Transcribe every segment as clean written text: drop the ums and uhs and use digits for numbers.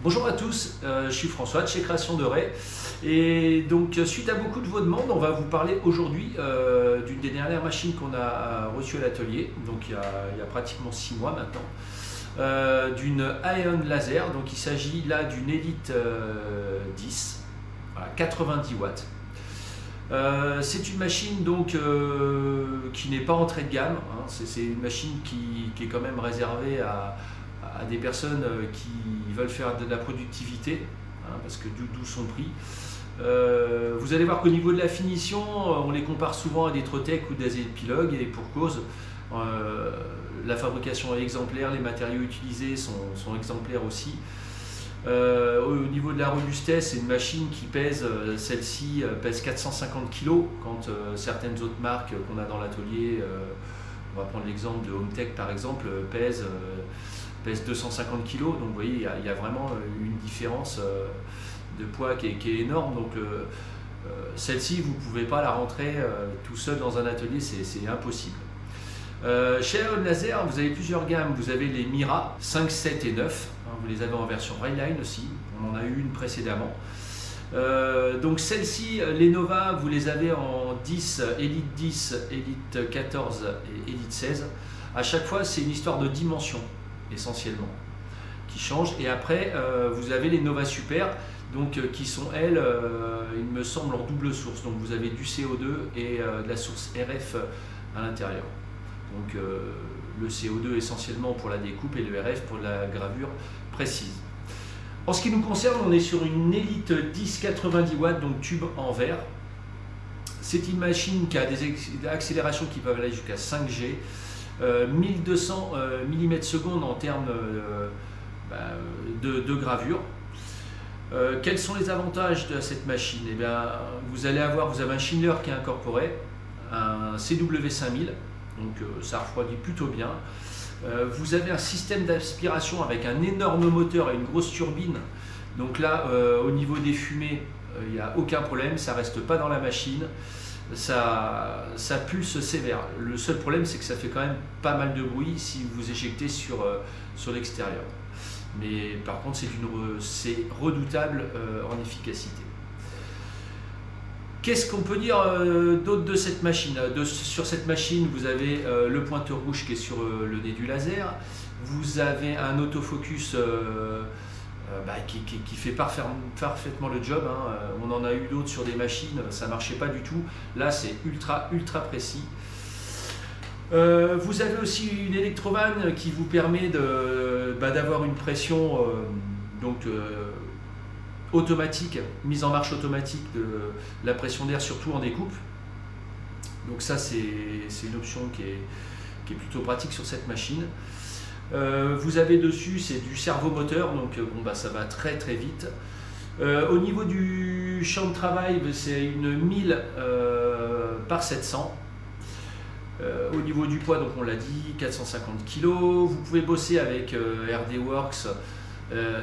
Bonjour à tous, je suis François de chez Création de Ray et donc suite à beaucoup de vos demandes, on va vous parler aujourd'hui d'une des dernières machines qu'on a reçues à l'atelier, donc il y a pratiquement 6 mois maintenant, d'une Ion Laser. Donc il s'agit là d'une Elite 10, voilà, 90 watts. C'est une machine donc qui n'est pas entrée de gamme, hein. C'est une machine qui est quand même réservée à des personnes qui veulent faire de la productivité, hein, parce que d'où son prix. Vous allez voir qu'au niveau de la finition, on les compare souvent à des Trotec ou des épilogues, et pour cause, la fabrication est exemplaire, les matériaux utilisés sont exemplaires aussi. Au niveau de la robustesse, c'est une machine qui pèse, celle-ci pèse 450 kg, quand certaines autres marques qu'on a dans l'atelier, on va prendre l'exemple de HomeTech par exemple, pèse 250 kg. Donc vous voyez, il y a vraiment une différence de poids qui est énorme. Donc celle-ci, vous ne pouvez pas la rentrer tout seul dans un atelier, c'est impossible. Chez Ion Laser, vous avez plusieurs gammes. Vous avez les Mira 5, 7 et 9. Hein, vous les avez en version Railline aussi. On en a eu une précédemment. Donc celle-ci, les Nova, vous les avez en 10, Elite 10, Elite 14 et Elite 16. À chaque fois, c'est une histoire de dimension essentiellement qui change. Et après, vous avez les Nova Super, donc qui sont elles, il me semble, en double source. Donc vous avez du CO2 et de la source RF à l'intérieur. Donc le CO2 essentiellement pour la découpe et le RF pour la gravure précise. En ce qui nous concerne, on est sur une Elite 10 90 watts, donc tube en verre. C'est une machine qui a des accélérations qui peuvent aller jusqu'à 5G, 1200 mm/s en termes de gravure. Quels sont les avantages de cette machine? Eh bien, vous avez un Schindler qui est incorporé, un CW5000, donc ça refroidit plutôt bien. Vous avez un système d'aspiration avec un énorme moteur et une grosse turbine. Donc là, au niveau des fumées, il n'y a aucun problème, ça ne reste pas dans la machine. Ça pulse sévère. Le seul problème, c'est que ça fait quand même pas mal de bruit si vous éjectez sur l'extérieur. Mais par contre, c'est redoutable en efficacité. Qu'est-ce qu'on peut dire d'autre de cette machine? Sur cette machine, vous avez le pointeur rouge qui est sur le nez du laser. Vous avez un autofocus qui fait parfaitement le job, hein. On en a eu d'autres sur des machines, ça ne marchait pas du tout. Là, c'est ultra précis. Vous avez aussi une électrovanne qui vous permet d'avoir une pression automatique, mise en marche automatique de la pression d'air, surtout en découpe. Donc ça, c'est une option qui est plutôt pratique sur cette machine. Vous avez dessus, c'est du servomoteur, donc ça va très vite. Au niveau du champ de travail, c'est une 1000 par 700. Au niveau du poids, donc on l'a dit, 450 kg. Vous pouvez bosser avec RD Works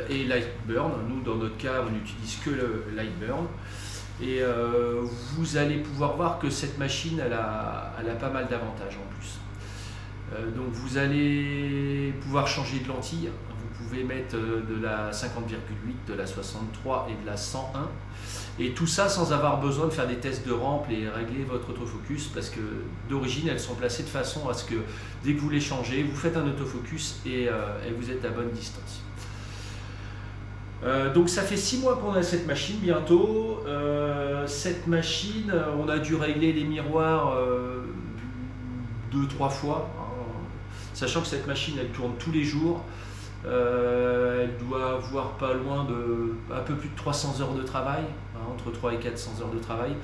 et Lightburn. Nous, dans notre cas, on n'utilise que le Lightburn. Et vous allez pouvoir voir que cette machine, elle a pas mal d'avantages en plus. Donc vous allez pouvoir changer de lentille. Vous pouvez mettre de la 50,8, de la 63 et de la 101. Et tout ça sans avoir besoin de faire des tests de rampe et régler votre autofocus, parce que d'origine elles sont placées de façon à ce que dès que vous les changez, vous faites un autofocus et vous êtes à bonne distance. Donc ça fait 6 mois qu'on a cette machine bientôt. Cette machine, on a dû régler les miroirs 2-3 fois, hein, sachant que cette machine elle tourne tous les jours. Elle doit avoir pas loin de un peu plus de 300 heures de travail, hein, entre 300 et 400 heures de travail.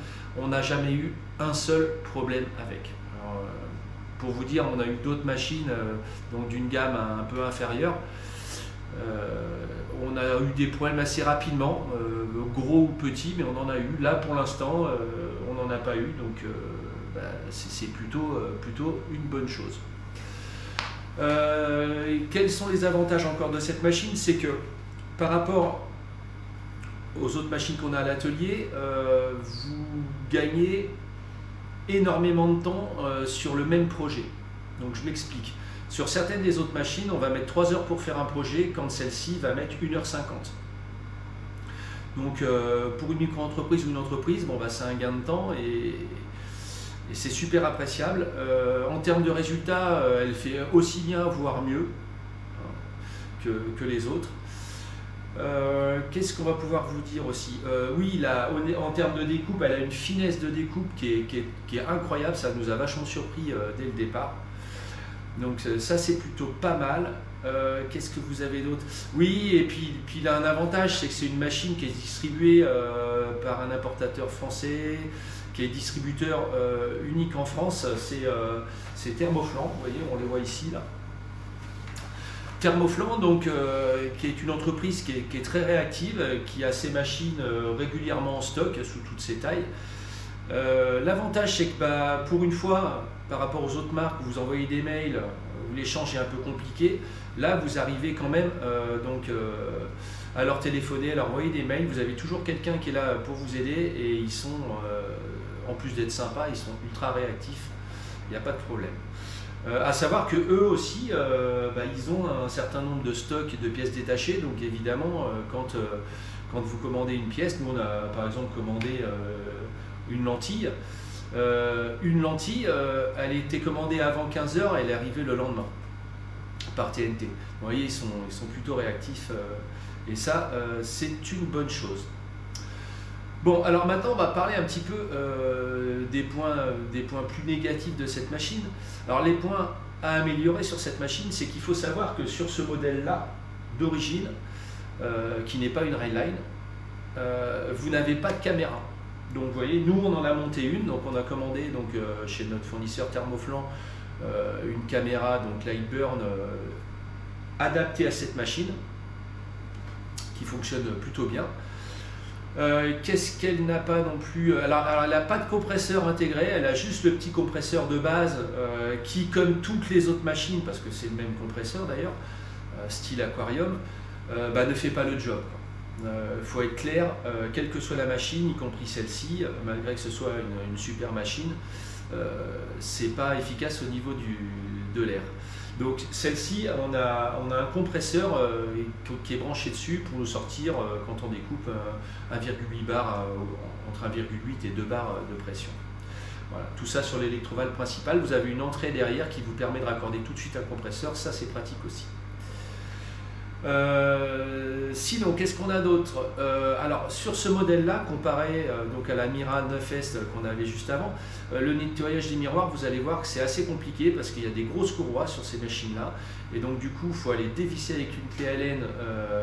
On n'a jamais eu un seul problème avec. Alors, pour vous dire, on a eu d'autres machines donc d'une gamme un peu inférieure. On a eu des problèmes assez rapidement, gros ou petits, mais on en a eu. Là pour l'instant, on n'en a pas eu, donc c'est plutôt une bonne chose. Quels sont les avantages encore de cette machine? C'est que par rapport aux autres machines qu'on a à l'atelier, vous gagnez énormément de temps sur le même projet. Donc je m'explique. Sur certaines des autres machines, on va mettre 3 heures pour faire un projet, quand celle-ci va mettre 1h50. Donc pour une micro-entreprise ou une entreprise, bon, bah, c'est un gain de temps et c'est super appréciable. En termes de résultats, elle fait aussi bien, voire mieux, hein, que les autres. Qu'est-ce qu'on va pouvoir vous dire aussi? Oui, là, en termes de découpe, elle a une finesse de découpe qui est incroyable, ça nous a vachement surpris dès le départ. Donc ça c'est plutôt pas mal. Qu'est-ce que vous avez d'autre? Oui, et puis il a un avantage, c'est que c'est une machine qui est distribuée par un importateur français, qui est distributeur unique en France, c'est Thermofland, vous voyez, on les voit ici là. Thermofland, donc, qui est une entreprise qui est très réactive, qui a ses machines régulièrement en stock sous toutes ses tailles. L'avantage, c'est que bah, pour une fois, par rapport aux autres marques où vous envoyez des mails, où l'échange est un peu compliqué, là vous arrivez quand même à leur téléphoner, à leur envoyer des mails. Vous avez toujours quelqu'un qui est là pour vous aider et ils sont, en plus d'être sympas, ils sont ultra réactifs, il n'y a pas de problème. À savoir que eux aussi, bah, ils ont un certain nombre de stocks de pièces détachées, donc évidemment, quand vous commandez une pièce, nous on a par exemple commandé une lentille. Elle était commandée avant 15 h, elle est arrivée le lendemain par TNT. Vous voyez, ils sont plutôt réactifs et ça, c'est une bonne chose. Bon, alors maintenant, on va parler un petit peu des points plus négatifs de cette machine. Alors, les points à améliorer sur cette machine, c'est qu'il faut savoir que sur ce modèle-là, d'origine, qui n'est pas une Railline, vous n'avez pas de caméra. Donc, vous voyez, nous, on en a monté une. Donc, on a commandé donc, chez notre fournisseur Thermofland une caméra, donc Lightburn, adaptée à cette machine, qui fonctionne plutôt bien. Qu'est-ce qu'elle n'a pas non plus? Alors elle n'a pas de compresseur intégré, elle a juste le petit compresseur de base qui, comme toutes les autres machines, parce que c'est le même compresseur d'ailleurs, style aquarium, bah, ne fait pas le job. Faut être clair, quelle que soit la machine, y compris celle-ci, malgré que ce soit une super machine, c'est pas efficace au niveau de l'air. Donc celle-ci, on a un compresseur qui est branché dessus pour nous sortir quand on découpe 1,8 bar, entre 1,8 et 2 bars de pression. Voilà, tout ça sur l'électrovalve principal. Vous avez une entrée derrière qui vous permet de raccorder tout de suite un compresseur, ça c'est pratique aussi. Sinon, qu'est-ce qu'on a d'autre? Alors, sur ce modèle-là, comparé donc à la Mira 9S qu'on avait juste avant, le nettoyage des miroirs, vous allez voir que c'est assez compliqué parce qu'il y a des grosses courroies sur ces machines-là. Et donc, du coup, il faut aller dévisser avec une clé Allen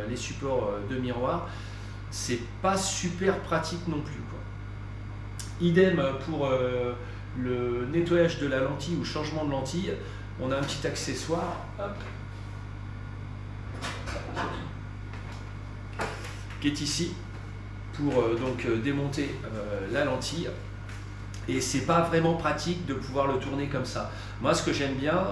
les supports de miroirs. C'est pas super pratique non plus, quoi. Idem pour le nettoyage de la lentille ou changement de lentille. On a un petit accessoire. Hop, qui est ici pour donc démonter la lentille, et c'est pas vraiment pratique de pouvoir le tourner comme ça. Moi, ce que j'aime bien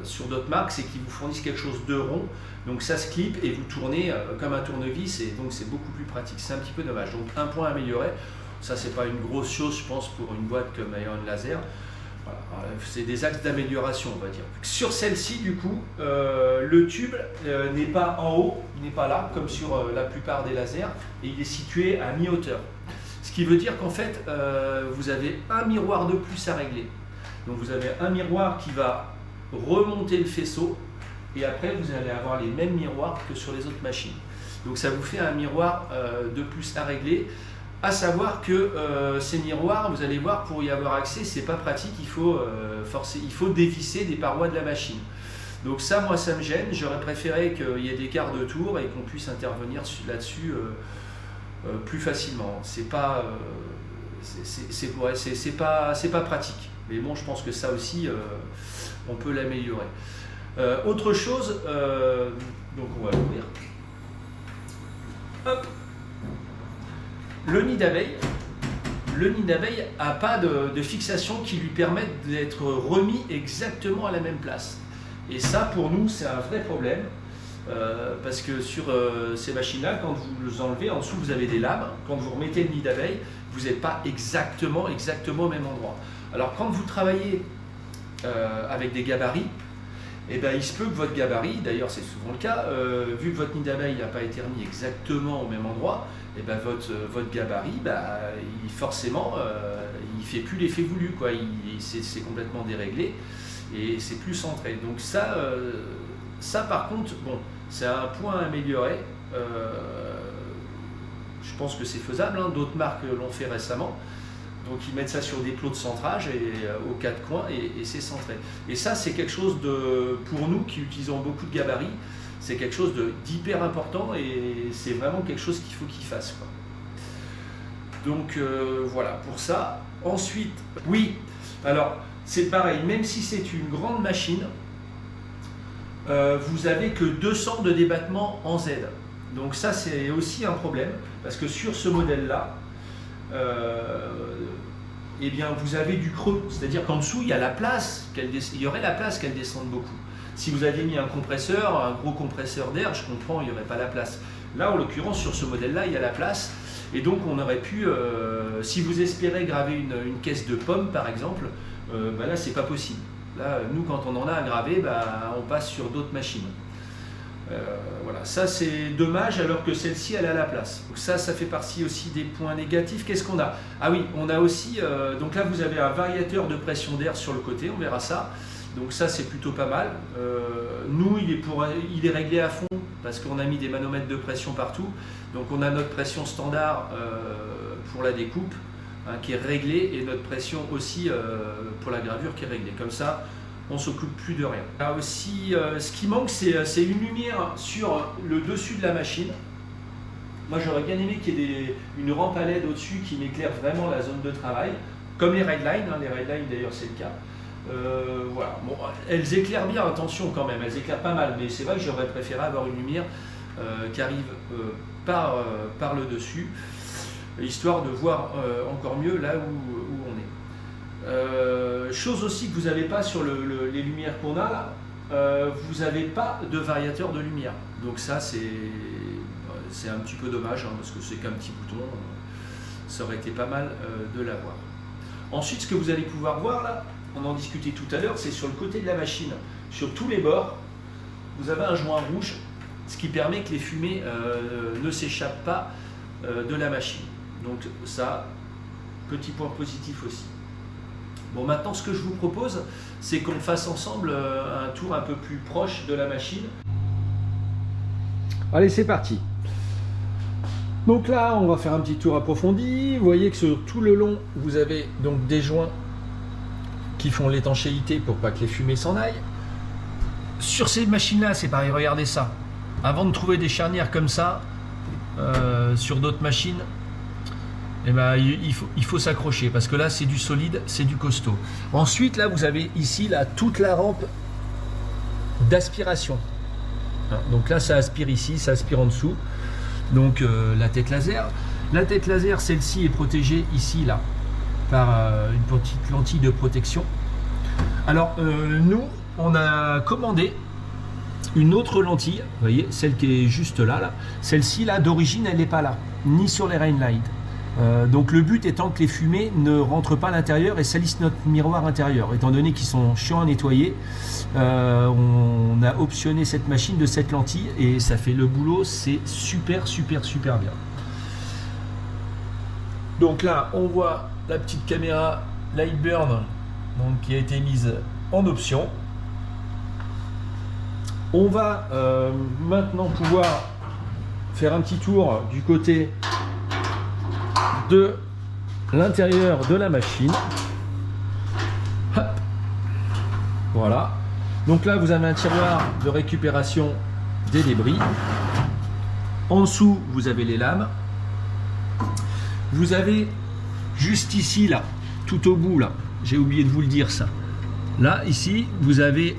sur d'autres marques, c'est qu'ils vous fournissent quelque chose de rond, donc ça se clip et vous tournez comme un tournevis, et donc c'est beaucoup plus pratique. C'est un petit peu dommage, donc un point amélioré. Ça, c'est pas une grosse chose, je pense, pour une boîte comme Ion Laser. Voilà, c'est des axes d'amélioration, on va dire. Sur celle-ci, du coup, le tube n'est pas en haut, il n'est pas là, comme sur la plupart des lasers, et il est situé à mi-hauteur. Ce qui veut dire qu'en fait, vous avez un miroir de plus à régler. Donc vous avez un miroir qui va remonter le faisceau, et après vous allez avoir les mêmes miroirs que sur les autres machines. Donc ça vous fait un miroir de plus à régler. À savoir que ces miroirs, vous allez voir, pour y avoir accès, c'est pas pratique, il faut dévisser des parois de la machine. Donc ça, moi, ça me gêne. J'aurais préféré qu'il y ait des quarts de tour et qu'on puisse intervenir là-dessus plus facilement. C'est pas pratique. Mais bon, je pense que ça aussi, on peut l'améliorer. Autre chose, donc on va l'ouvrir. Hop. Le nid d'abeille n'a pas de fixation qui lui permette d'être remis exactement à la même place. Et ça, pour nous, c'est un vrai problème. Parce que sur ces machines-là, quand vous les enlevez, en dessous, vous avez des lames. Quand vous remettez le nid d'abeille, vous n'êtes pas exactement au même endroit. Alors, quand vous travaillez avec des gabarits, et ben, il se peut que votre gabarit, d'ailleurs c'est souvent le cas, vu que votre nid d'abeille n'a pas été remis exactement au même endroit, et ben, votre gabarit, bah, forcément, il ne fait plus l'effet voulu, quoi. C'est complètement déréglé et c'est plus centré. Donc ça par contre, bon, c'est un point à améliorer. Je pense que c'est faisable, hein. D'autres marques l'ont fait récemment. Donc ils mettent ça sur des plots de centrage et aux quatre coins et c'est centré. Et ça c'est quelque chose pour nous qui utilisons beaucoup de gabarits, c'est quelque chose d'hyper important et c'est vraiment quelque chose qu'il faut qu'ils fassent, quoi. Donc voilà pour ça. Ensuite, oui, alors c'est pareil, même si c'est une grande machine, vous avez que 200 de débattement en Z. Donc ça c'est aussi un problème parce que sur ce modèle-là, eh bien, vous avez du creux, c'est-à-dire qu'en dessous il y a la place, il y aurait la place qu'elle descende beaucoup. Si vous aviez mis un compresseur, un gros compresseur d'air, je comprends, il n'y aurait pas la place. Là, en l'occurrence, sur ce modèle-là, il y a la place. Et donc, on aurait pu, si vous espérez graver une caisse de pommes, par exemple, bah là, c'est pas possible. Là, nous, quand on en a à graver, bah, on passe sur d'autres machines. Voilà, ça c'est dommage alors que celle-ci elle a la place. Donc ça fait partie aussi des points négatifs. Qu'est-ce qu'on a? Ah oui, on a aussi, donc là vous avez un variateur de pression d'air sur le côté, on verra ça. Donc ça c'est plutôt pas mal. Nous il est réglé à fond parce qu'on a mis des manomètres de pression partout. Donc on a notre pression standard pour la découpe, hein, qui est réglée et notre pression aussi pour la gravure qui est réglée. Comme ça, on ne s'occupe plus de rien. Là aussi, ce qui manque, c'est une lumière sur le dessus de la machine. Moi, j'aurais bien aimé qu'il y ait une rampe à LED au-dessus qui m'éclaire vraiment la zone de travail, comme les Redline, hein, les Redline d'ailleurs c'est le cas. Voilà. Bon, elles éclairent bien, attention quand même, elles éclairent pas mal, mais c'est vrai que j'aurais préféré avoir une lumière qui arrive par le dessus, histoire de voir encore mieux là où on est. Chose aussi que vous n'avez pas sur les lumières qu'on a là, vous n'avez pas de variateur de lumière. Donc ça c'est un petit peu dommage, hein, parce que c'est qu'un petit bouton, ça aurait été pas mal de l'avoir. Ensuite, ce que vous allez pouvoir voir là, on en discutait tout à l'heure, c'est sur le côté de la machine, sur tous les bords, vous avez un joint rouge, ce qui permet que les fumées ne s'échappent pas de la machine. Donc ça, petit point positif aussi. Bon, maintenant ce que je vous propose, c'est qu'on fasse ensemble un tour un peu plus proche de la machine. Allez, c'est parti. Donc là, on va faire un petit tour approfondi. Vous voyez que sur tout le long, vous avez donc des joints qui font l'étanchéité pour pas que les fumées s'en aillent. Sur ces machines-là, c'est pareil, regardez ça. Avant de trouver des charnières comme ça, sur d'autres machines, eh ben, il faut s'accrocher parce que là c'est du solide, c'est du costaud. Ensuite là vous avez ici là toute la rampe d'aspiration. Donc là ça aspire ici, ça aspire en dessous. Donc la tête laser. La tête laser, celle-ci est protégée ici là par une petite lentille de protection. Alors nous on a commandé une autre lentille, vous voyez, celle qui est juste là. Celle-ci là d'origine elle n'est pas là, ni sur les Rainlight. Donc le but étant que les fumées ne rentrent pas à l'intérieur et salissent notre miroir intérieur. Étant donné qu'ils sont chiants à nettoyer, on a optionné cette machine de cette lentille et ça fait le boulot, c'est super bien. Donc là on voit la petite caméra Lightburn donc, qui a été mise en option. On va maintenant pouvoir faire un petit tour du côté de l'intérieur de la machine. Hop. Voilà. Donc là, vous avez un tiroir de récupération des débris. En dessous, vous avez les lames. Vous avez juste ici, là, tout au bout, là, j'ai oublié de vous le dire ça. Là, ici, vous avez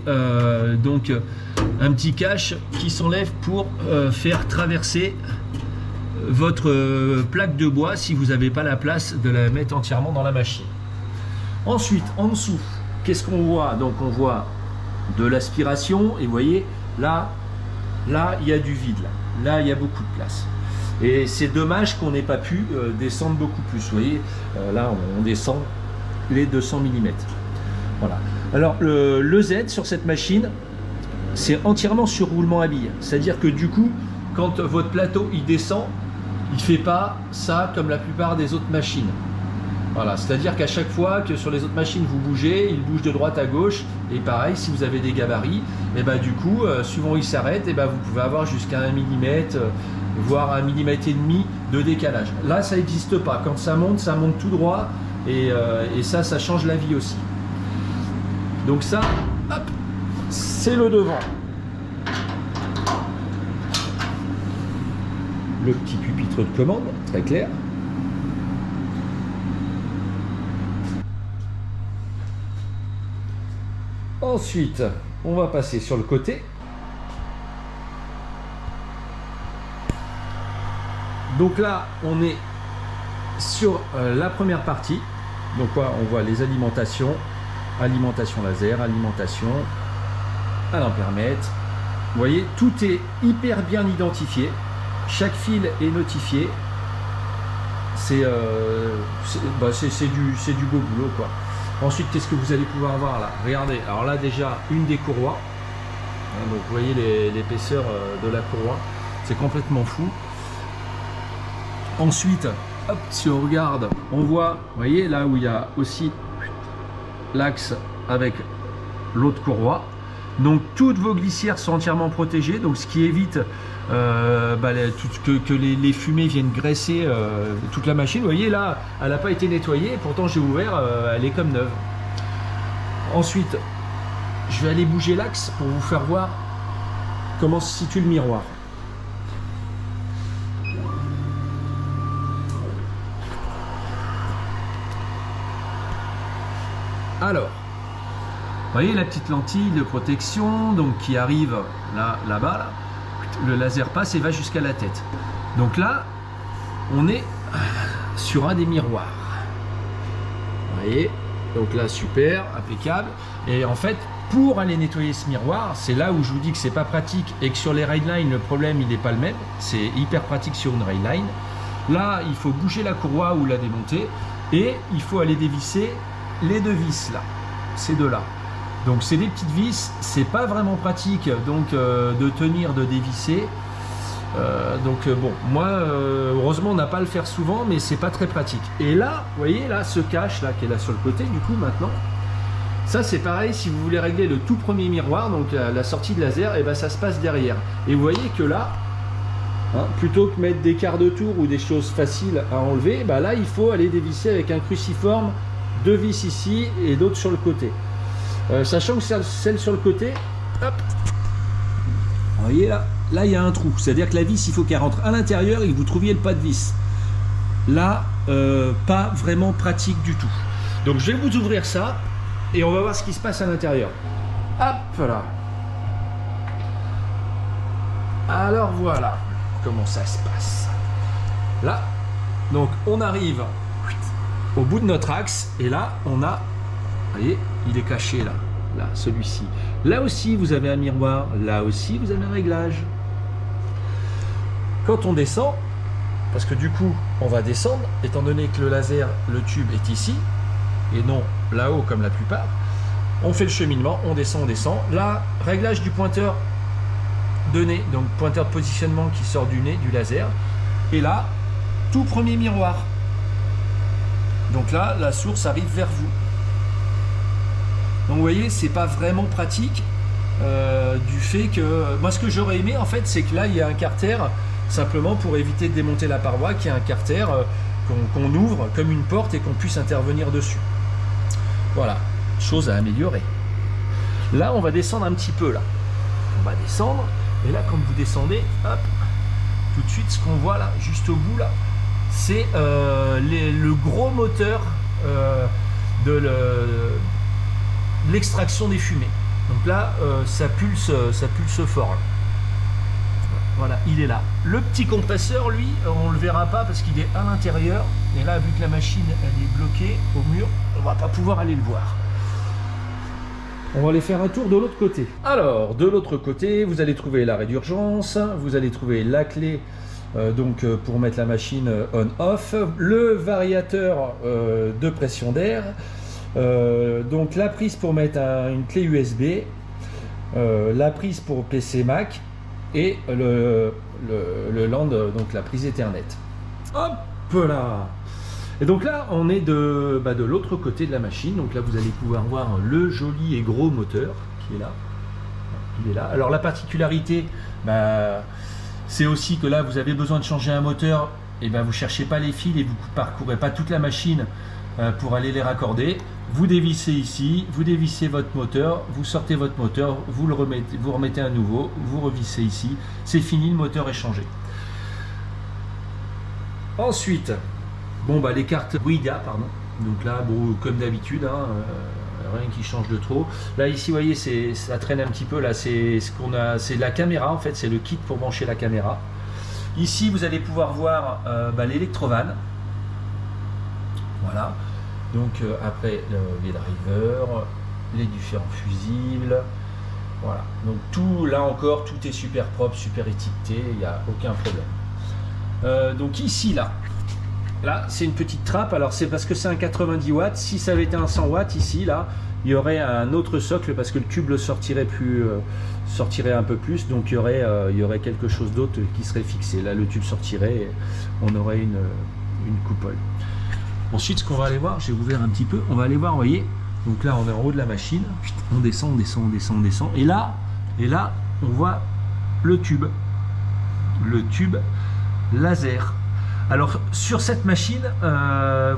donc un petit cache qui s'enlève pour faire traverser votre plaque de bois si vous n'avez pas la place de la mettre entièrement dans la machine. Ensuite, en dessous, qu'est-ce qu'on voit? Donc on voit de l'aspiration et vous voyez, là il y a du vide, là il y a beaucoup de place. Et c'est dommage qu'on n'ait pas pu descendre beaucoup plus. Vous voyez, là on descend les 200 mm. Voilà. Alors le Z sur cette machine, c'est entièrement sur roulement à billes. C'est-à-dire que du coup, quand votre plateau il descend, il ne fait pas ça comme la plupart des autres machines. Voilà, c'est-à-dire qu'à chaque fois que sur les autres machines vous bougez, il bouge de droite à gauche. Et pareil, si vous avez des gabarits, et ben du coup, suivant où il s'arrête, et ben vous pouvez avoir jusqu'à 1 mm, voire 1 mm et demi de décalage. Là, ça n'existe pas. Quand ça monte tout droit. Et ça change la vie aussi. Donc ça, hop, c'est le devant. Le petit pupitre de commande, très clair. Ensuite, on va passer sur le côté. Donc là, on est sur la première partie. Donc là, on voit les alimentations, alimentation laser, alimentation à l'ampèremètre. Vous voyez, tout est hyper bien identifié. Chaque fil est notifié. C'est du beau boulot, quoi. Ensuite, qu'est-ce que vous allez pouvoir voir là? Regardez, alors là déjà une des courroies. Donc vous voyez l'épaisseur de la courroie, c'est complètement fou. Ensuite, hop, si on regarde, on voit, vous voyez là où il y a aussi l'axe avec l'autre courroie. Donc toutes vos glissières sont entièrement protégées, donc ce qui évite que les fumées viennent graisser toute la machine. Vous voyez là, elle n'a pas été nettoyée, et pourtant j'ai ouvert, elle est comme neuve. Ensuite, je vais aller bouger l'axe pour vous faire voir comment se situe le miroir. Alors, vous voyez la petite lentille de protection donc qui arrive là-bas, là. Le laser passe et va jusqu'à la tête. Donc là, on est sur un des miroirs. Vous voyez, donc là super, impeccable. Et en fait, pour aller nettoyer ce miroir, c'est là où je vous dis que c'est pas pratique et que sur les railines, le problème il n'est pas le même. C'est hyper pratique sur une railline. Là, il faut bouger la courroie ou la démonter et il faut aller dévisser les deux vis là, ces deux-là. Donc c'est des petites vis, c'est pas vraiment pratique donc de tenir, de dévisser. Bon, moi heureusement on n'a pas à le faire souvent, mais c'est pas très pratique. Et là, vous voyez là ce cache là qui est là sur le côté, du coup maintenant, ça c'est pareil si vous voulez régler le tout premier miroir, donc la sortie de laser, et ben ça se passe derrière. Et vous voyez que là, hein, plutôt que mettre des quarts de tour ou des choses faciles à enlever, ben là il faut aller dévisser avec un cruciforme, deux vis ici et d'autres sur le côté. Sachant que celle sur le côté, hop, vous voyez là il y a un trou, c'est-à-dire que la vis il faut qu'elle rentre à l'intérieur et que vous trouviez le pas de vis. Là, pas vraiment pratique du tout. Donc je vais vous ouvrir ça et on va voir ce qui se passe à l'intérieur. Hop là. Alors voilà comment ça se passe. Là, donc on arrive au bout de notre axe et là on a, vous voyez, il est caché là, celui-ci. Là aussi vous avez un miroir, là aussi vous avez un réglage. Quand on descend, parce que du coup on va descendre, étant donné que le laser, le tube est ici et non là-haut comme la plupart, on fait le cheminement, on descend. Là, réglage du pointeur de nez, donc pointeur de positionnement qui sort du nez du laser. Et là, tout premier miroir. Donc là, la source arrive vers vous. Donc vous voyez, c'est pas vraiment pratique du fait que... Moi, ce que j'aurais aimé, en fait, c'est que là, il y a un carter, simplement pour éviter de démonter la paroi, qu'il y a un carter qu'on ouvre comme une porte et qu'on puisse intervenir dessus. Voilà, chose à améliorer. Là, on va descendre un petit peu, là. On va descendre, et là, quand vous descendez, hop, tout de suite, ce qu'on voit là, juste au bout, là, c'est le gros moteur de l'extraction des fumées. Donc là, ça pulse fort. Là. Voilà, il est là. Le petit compresseur, lui, on le verra pas parce qu'il est à l'intérieur. Et là, vu que la machine elle est bloquée au mur, on va pas pouvoir aller le voir. On va aller faire un tour de l'autre côté. Alors, de l'autre côté, vous allez trouver l'arrêt d'urgence, vous allez trouver la clé pour mettre la machine on-off, le variateur de pression d'air, donc la prise pour mettre une clé USB, la prise pour PC Mac et le LAN, donc la prise Ethernet. Hop là. Et donc là, on est de l'autre côté de la machine. Donc là, vous allez pouvoir voir le joli et gros moteur qui est là. Il est là. Alors la particularité, c'est aussi que là, vous avez besoin de changer un moteur. Et vous ne cherchez pas les fils et vous ne parcourez pas toute la machine pour aller les raccorder. Vous dévissez ici, vous dévissez votre moteur, vous sortez votre moteur, vous remettez un nouveau, vous revissez ici. C'est fini, le moteur est changé. Ensuite, les cartes Bouygues, pardon. Donc là, comme d'habitude, rien qui change de trop. Là, ici, vous voyez, ça traîne un petit peu. Là, c'est ce qu'on a, c'est la caméra en fait, c'est le kit pour brancher la caméra. Ici, vous allez pouvoir voir l'électrovan. Voilà. Donc après les drivers, les différents fusibles. Voilà. Donc tout, là encore, tout est super propre, super étiqueté. Il n'y a aucun problème. Donc ici, là, c'est une petite trappe. Alors c'est parce que c'est un 90 watts. Si ça avait été un 100 watts ici, là, il y aurait un autre socle parce que le tube le sortirait un peu plus. Donc il y aurait quelque chose d'autre qui serait fixé. Là, le tube sortirait, et on aurait une coupole. Ensuite, ce qu'on va aller voir, j'ai ouvert un petit peu. On va aller voir, vous voyez. Donc là, on est en haut de la machine. On descend, on descend, on descend, on descend. Et là, on voit le tube laser. Alors sur cette machine,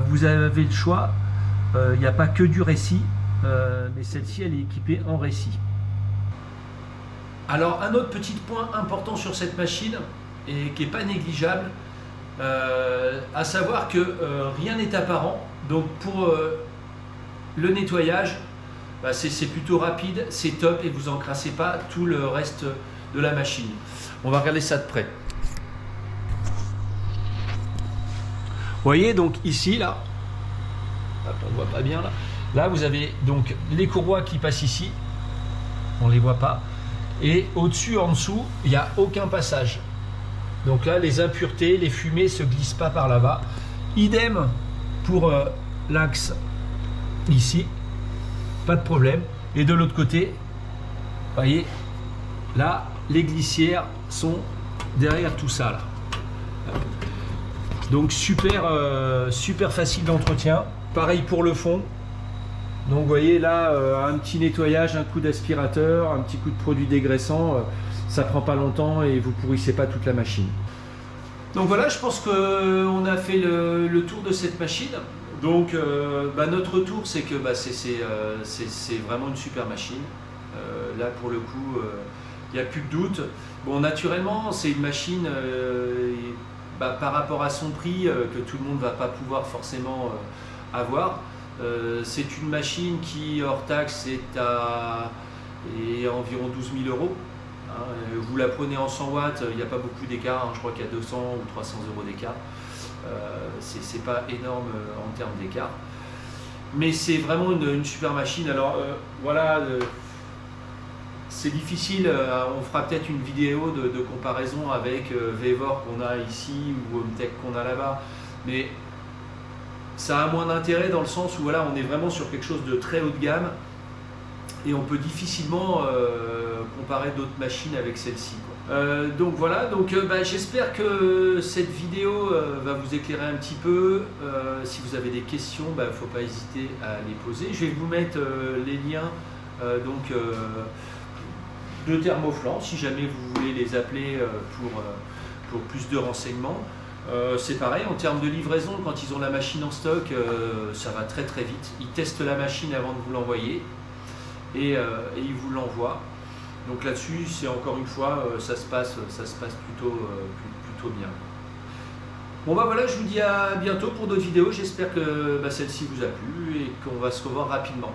vous avez le choix, il n'y a pas que du récit, mais celle-ci elle est équipée en récit. Alors un autre petit point important sur cette machine, et qui n'est pas négligeable, à savoir que rien n'est apparent, donc pour le nettoyage, c'est plutôt rapide, c'est top et vous encrassez pas tout le reste de la machine. On va regarder ça de près. Vous voyez donc ici, là, on voit pas bien là. Là vous avez donc les courroies qui passent ici, on les voit pas. Et au-dessus, en dessous, il n'y a aucun passage. Donc là, les impuretés, les fumées se glissent pas par là-bas. Idem pour l'axe ici, pas de problème. Et de l'autre côté, vous voyez, là, les glissières sont derrière tout ça là. Donc super facile d'entretien. Pareil pour le fond. Donc vous voyez là, un petit nettoyage, un coup d'aspirateur, un petit coup de produit dégraissant, ça prend pas longtemps et vous pourrissez pas toute la machine. Donc voilà, je pense qu'on a fait le tour de cette machine. Donc notre retour, c'est que c'est vraiment une super machine. Là pour le coup, il n'y a plus de doute. Bon, naturellement, c'est une machine par rapport à son prix que tout le monde ne va pas pouvoir forcément avoir. C'est une machine qui, hors taxe, est à environ 12 000 €. Hein. Vous la prenez en 100 watts, il n'y a pas beaucoup d'écart. Hein. Je crois qu'il y a 200 ou 300 € d'écart. C'est pas énorme en termes d'écart. Mais c'est vraiment une super machine. Alors voilà, c'est difficile. On fera peut-être une vidéo de comparaison avec Vevor qu'on a ici ou Hometech qu'on a là-bas. Mais ça a moins d'intérêt dans le sens où voilà, on est vraiment sur quelque chose de très haut de gamme et on peut difficilement comparer d'autres machines avec celle-ci. Donc voilà, j'espère que cette vidéo va vous éclairer un petit peu. Si vous avez des questions, il ne faut pas hésiter à les poser. Je vais vous mettre les liens de Thermoflan si jamais vous voulez les appeler pour plus de renseignements. C'est pareil, en termes de livraison, quand ils ont la machine en stock, ça va très très vite. Ils testent la machine avant de vous l'envoyer et ils vous l'envoient. Donc là-dessus, c'est encore une fois, ça se passe plutôt bien. Bon voilà, je vous dis à bientôt pour d'autres vidéos. J'espère que celle-ci vous a plu et qu'on va se revoir rapidement.